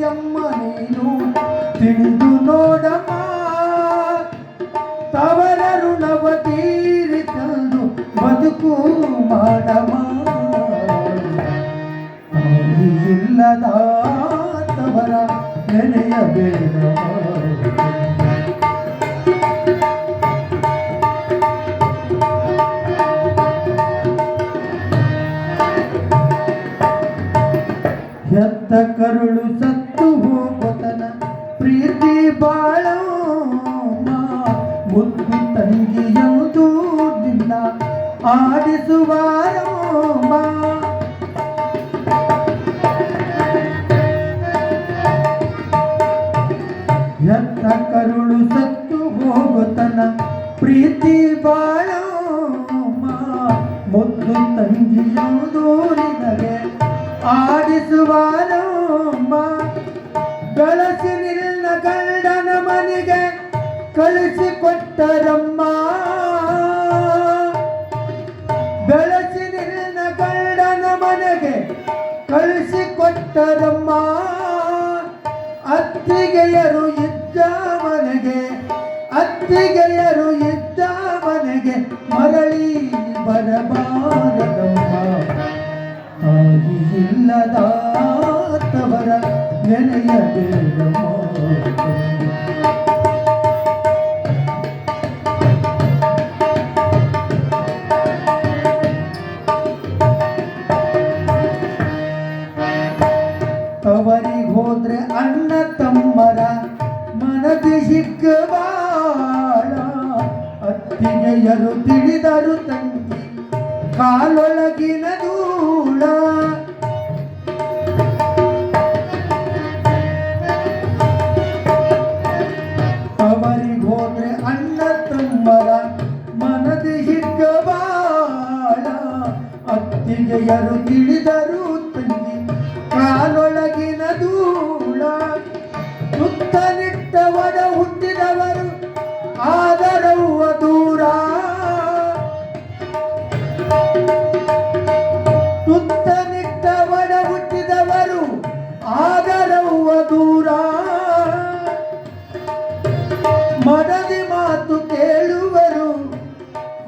ತಂಗಿಯಮ್ಮ ನೀನು ತಿಳಿದು ನೋಡಮ್ಮ ತವರ ಋಣವ ತೀರಿ ತಂದು ಬದುಕು ಮಾಡಮ್ಮ ಇಲ್ಲದ ತವರ ನೆನೆಯಬೇಡ ಎತ್ತ ಕರುಳು ಸತ್ತು ಹೋಗುತ್ತನ ಪ್ರೀತಿ ಬಾಳ ಮುದ್ದು ತಂಗಿಯುವುದು ನಿನ್ನ ಆಡಿಸುವಾರೋ ಎತ್ತ ಕರುಳು ಸತ್ತು ಹೋಗುತ್ತನ ಪ್ರೀತಿ ಬಾಳ ಮುದ್ದು ತಂಗಿಯುವುದು ನಿನಗೆ ಆಡಿಸುವಾರಮ್ಮ ಬೆಳಸಿ ನಿನ್ನ ಗಂಡನ ಮನೆಗೆ ಕಳಿಸಿಕೊಟ್ಟರಮ್ಮ ಬೆಳಸಿ ನಿನ್ನ ಗಂಡನ ಮನೆಗೆ ಕಳಿಸಿಕೊಟ್ಟರಮ್ಮ ಅತ್ತಿಗೆಯರು ಇದ್ದ ಮನೆಗೆ ಅತ್ತಿಗೆಯರು ಇದ್ದ ಮನೆಗೆ ಮರಳಿ ಬರಬಾರದಮ್ಮ ಇಲ್ಲದ ತವರ ನೆನೆಯಬೇಡಮ್ಮ ತವರಿಗೆ ಹೋದ್ರೆ ಅಣ್ಣ ತಮ್ಮರ ಮನದಿ ಸಿಕ್ಕಬಾಳ ಅತ್ತಿಗೆಯರು ತಿಳಿದರು ತಂಗಿ ಕಾಲೊಳಗಿನ ಧೂಳ ಅವರಿಗೆ ಹೋದ್ರೆ ಅಣ್ಣ ತಮ್ಮರ ಮನದಿ ಹಿಗ್ಗಬಾಳ ಅತ್ತಿಗೆಯರು ತಿಳಿದರು ತಂಗಿ ಕಾಲೊಳಗಿನ ಧೂಳ ಸುತ್ತ ನಿಟ್ಟವರ ಹುಟ್ಟಿದವರು ಆದರವ್ವ ದೂರ ಸುತ್ತ ನಿಟ್ಟವರ ಹುಟ್ಟಿದವರು ಆದರವ್ವ ದೂರ ಮಡದಿ ಮಾತು ಕೇಳುವರು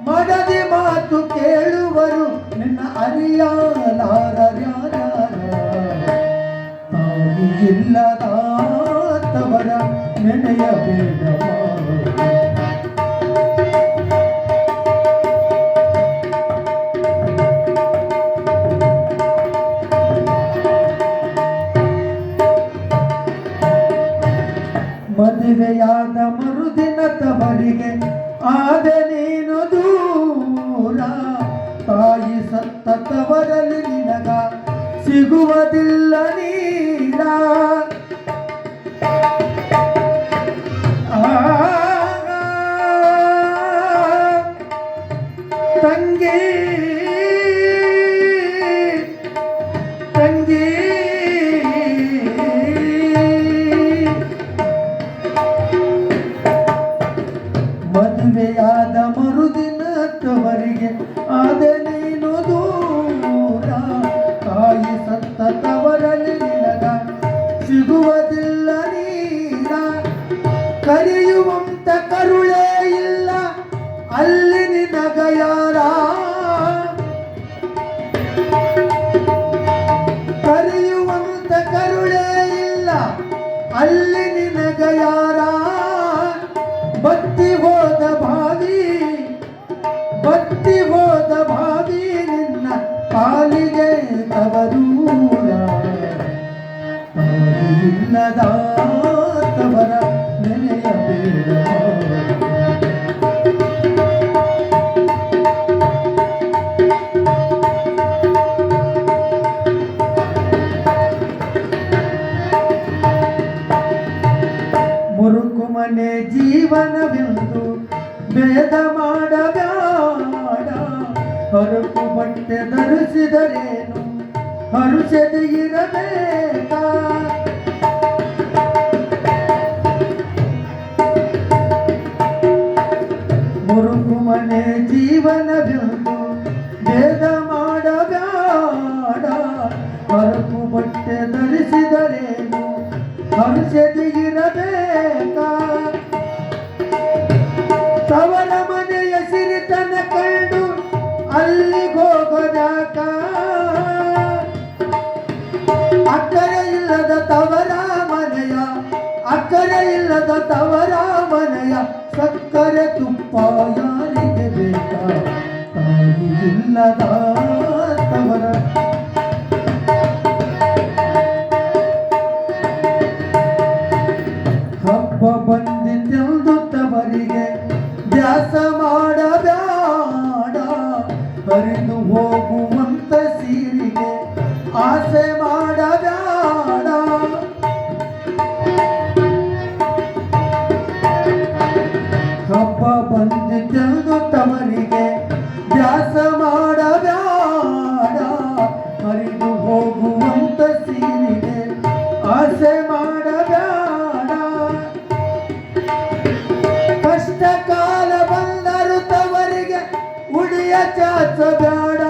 ಮಡದಿ ಮಾತು ಕೇಳುವರು ನಿನ್ನ ಅರಿಯಲಾರರ್ಯಾರ ತಾಯಿ ಇಲ್ಲದ ತವರ ನೆನೆಯಬೇಡವ ಮದುವೆಯಾದ ಮರುದಿನ ತವರಿಗೆ ಆದ ನೀನು ದೂರ ತಾಯಿ ಸತ್ತ ತವರಲ್ಲಿ ನಿನಗ ಸಿಗುವುದಿಲ್ಲ ನೀರ ತಂಗಿ ತಂಗಿ ಮದುವೆಯಾದ ಮರುದಿನ ತವರಿಗೆ ಆದ ನೀನು ದೂರ ತಾಯಿ ಸತ್ತ ತವರಲ್ಲಿ ನಿನಗ ಸಿಗುವುದಿಲ್ಲ ನೀರ ಕರೆಯುವಂತ ಕರುಳೇ ಇಲ್ಲ ಅಲ್ಲಿ ನಿನಗ ಯಾರ ಕರೆಯುವಂತ ಕರುಳೇ ಇಲ್ಲ ಅಲ್ಲಿ ನಿನಗ ಯಾರ ಬತ್ತಿ ಹೋದ ಭಾವಿ ಬತ್ತಿ ಹೋದ ಭಾವಿ ನಿನ್ನ ಪಾಲಿಗೆ ತವರೂರ ಇಲ್ಲದ ತವರ ನೆನೆಯಬೇಡ ಮುರುಕು ಮನೆ ಜೀವನವೆಂದು ಭೇದ ಮಾಡಬೇಡ ಹರಕು ಬಟ್ಟೆ ಧರಿಸಿದರೇನು ಹರುಷದೆ ಇರಬೇಕ ಮುರುಕು ಮನೆ ಜೀವನವೆಂದು ಭೇದ ಮಾಡಬೇಡ ಹರಕು ಬಟ್ಟೆ ಧರಿಸಿದರೇನು ಆಸೆದು ಇರಬೇಕ ತವರ ಮನೆಯ ಸಿರಿತನ ಕಂಡು ಅಲ್ಲಿಗೋಗದಾಕ ಅಕ್ಕರೆ ಇಲ್ಲದ ತವರ ಮನೆಯ ಅಕ್ಕರೆ ಇಲ್ಲದ ತವರ ಮನೆಯ ಸಕ್ಕರೆ ತುಪ್ಪ ಯಾರಿಗೆ ಬೇಕ ತಾಯಿ ಇಲ್ಲದ ತವರ ಹಬ್ಬ ಬಂದಿದ್ದೆಂದು ತವರಿಗೆ ದ್ಯಾಸ ಮಾಡಬೇಡ ಹರಿದು ಹೋಗುವಂತ ಸೀರಿಗೆ ಆಸೆ ಮಾಡಬೇಡ ಹಬ್ಬ ಬಂದಿದ್ದೆಂದು ತವರಿಗೆ ದ್ಯಾಸ ಮಾಡಬೇಡ ಹರಿದು ಹೋಗುವಂತ ಸೀರಿಗೆ ಆಸೆ ಮಾಡಬೇಡ ಕಷ್ಟ ಕಾಲ ಬಂದರು ತವರಿಗೆ ಉಡಿಯ ಚಾಚಬೇಡ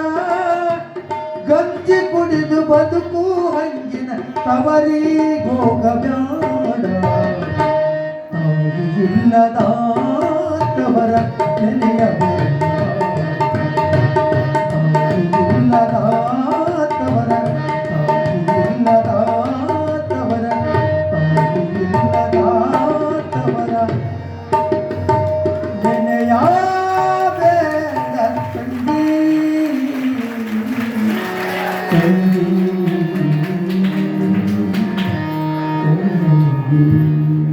ಗಂಜಿ ಕುಡಿದು ಬದುಕು ಹಂಗಿನ ತವರಿಗೋಗಬೇಡ ತಾಯಿ ಇಲ್ಲದ ತವರ ನೆನೆಯಬೇಡ